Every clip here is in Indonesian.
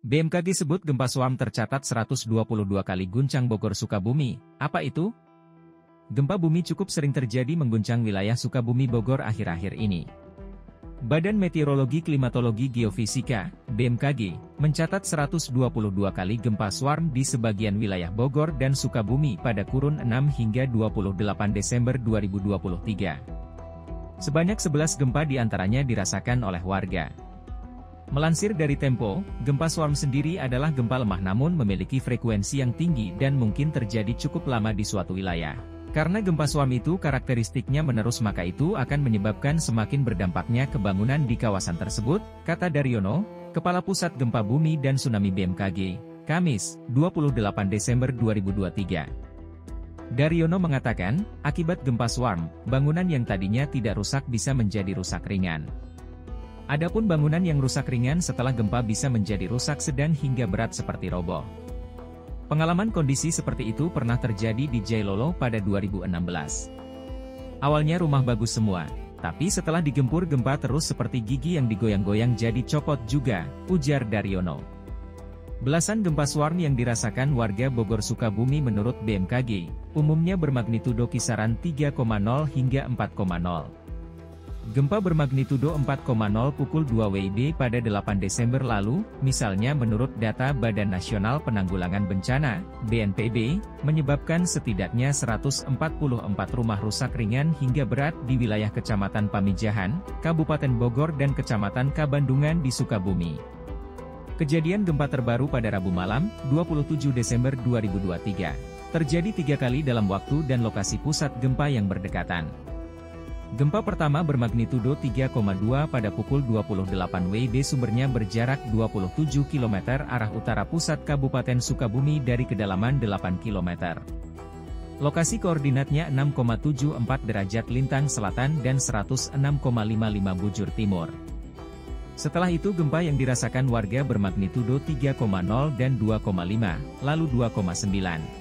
BMKG sebut gempa Swarm tercatat 122 kali guncang Bogor Sukabumi. Apa itu? Gempa bumi cukup sering terjadi mengguncang wilayah Sukabumi Bogor akhir-akhir ini. Badan Meteorologi Klimatologi Geofisika, BMKG, mencatat 122 kali gempa Swarm di sebagian wilayah Bogor dan Sukabumi pada kurun 6 hingga 28 Desember 2023. Sebanyak 11 gempa diantaranya dirasakan oleh warga. Melansir dari Tempo, gempa Swarm sendiri adalah gempa lemah namun memiliki frekuensi yang tinggi dan mungkin terjadi cukup lama di suatu wilayah. Karena gempa Swarm itu karakteristiknya menerus maka itu akan menyebabkan semakin berdampaknya kebangunan di kawasan tersebut, kata Daryono, Kepala Pusat Gempa Bumi dan Tsunami BMKG, Kamis, 28 Desember 2023. Daryono mengatakan, akibat gempa Swarm, bangunan yang tadinya tidak rusak bisa menjadi rusak ringan. Adapun bangunan yang rusak ringan setelah gempa bisa menjadi rusak sedang hingga berat seperti roboh. Pengalaman kondisi seperti itu pernah terjadi di Jailolo pada 2016. Awalnya rumah bagus semua, tapi setelah digempur gempa terus seperti gigi yang digoyang-goyang jadi copot juga, ujar Daryono. Belasan gempa Swarm yang dirasakan warga Bogor Sukabumi menurut BMKG, umumnya bermagnitudo kisaran 3,0 hingga 4,0. Gempa bermagnitudo 4,0 pukul 2 WIB pada 8 Desember lalu, misalnya menurut data Badan Nasional Penanggulangan Bencana, BNPB, menyebabkan setidaknya 144 rumah rusak ringan hingga berat di wilayah Kecamatan Pamijahan, Kabupaten Bogor dan Kecamatan Kabandungan di Sukabumi. Kejadian gempa terbaru pada Rabu malam, 27 Desember 2023, terjadi 3 kali dalam waktu dan lokasi pusat gempa yang berdekatan. Gempa pertama bermagnitudo 3,2 pada pukul 28 WIB sumbernya berjarak 27 km arah utara pusat Kabupaten Sukabumi dari kedalaman 8 km. Lokasi koordinatnya 6,74 derajat lintang selatan dan 106,55 bujur timur. Setelah itu gempa yang dirasakan warga bermagnitudo 3,0 dan 2,5, lalu 2,9.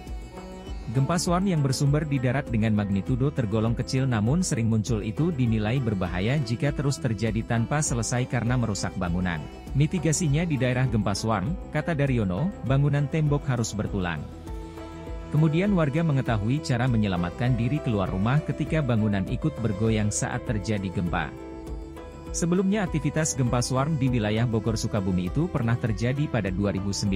Gempa Swarm yang bersumber di darat dengan magnitudo tergolong kecil namun sering muncul itu dinilai berbahaya jika terus terjadi tanpa selesai karena merusak bangunan. Mitigasinya di daerah gempa Swarm, kata Daryono, bangunan tembok harus bertulang. Kemudian warga mengetahui cara menyelamatkan diri keluar rumah ketika bangunan ikut bergoyang saat terjadi gempa. Sebelumnya aktivitas gempa Swarm di wilayah Bogor Sukabumi itu pernah terjadi pada 2019.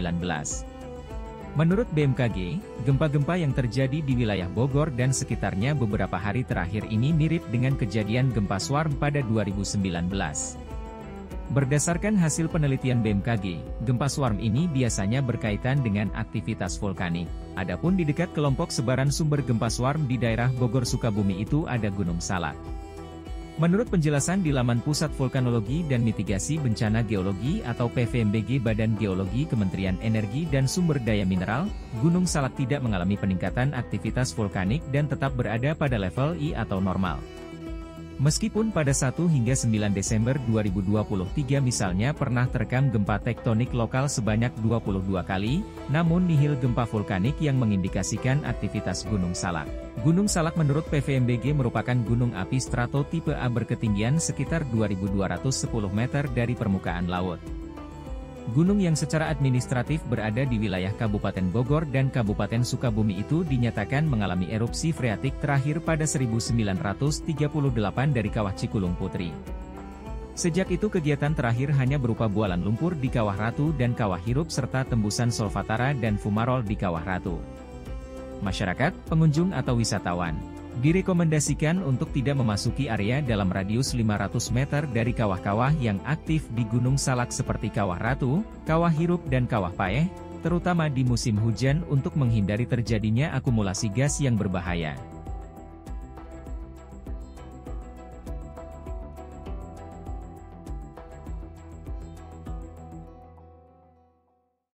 Menurut BMKG, gempa-gempa yang terjadi di wilayah Bogor dan sekitarnya beberapa hari terakhir ini mirip dengan kejadian gempa Swarm pada 2019. Berdasarkan hasil penelitian BMKG, gempa Swarm ini biasanya berkaitan dengan aktivitas vulkanik. Adapun di dekat kelompok sebaran sumber gempa Swarm di daerah Bogor Sukabumi itu ada Gunung Salak. Menurut penjelasan di laman Pusat Vulkanologi dan Mitigasi Bencana Geologi atau PVMBG Badan Geologi Kementerian Energi dan Sumber Daya Mineral, Gunung Salak tidak mengalami peningkatan aktivitas vulkanik dan tetap berada pada level I atau normal. Meskipun pada 1 hingga 9 Desember 2023 misalnya pernah terekam gempa tektonik lokal sebanyak 22 kali, namun nihil gempa vulkanik yang mengindikasikan aktivitas Gunung Salak. Gunung Salak menurut PVMBG merupakan gunung api strato tipe A berketinggian sekitar 2.210 meter dari permukaan laut. Gunung yang secara administratif berada di wilayah Kabupaten Bogor dan Kabupaten Sukabumi itu dinyatakan mengalami erupsi freatik terakhir pada 1938 dari Kawah Cikulung Putri. Sejak itu kegiatan terakhir hanya berupa bualan lumpur di Kawah Ratu dan Kawah Hirup serta tembusan Solvatara dan Fumarol di Kawah Ratu. Masyarakat, pengunjung atau wisatawan direkomendasikan untuk tidak memasuki area dalam radius 500 meter dari kawah-kawah yang aktif di Gunung Salak seperti Kawah Ratu, Kawah Hirup dan Kawah Paeh, terutama di musim hujan untuk menghindari terjadinya akumulasi gas yang berbahaya.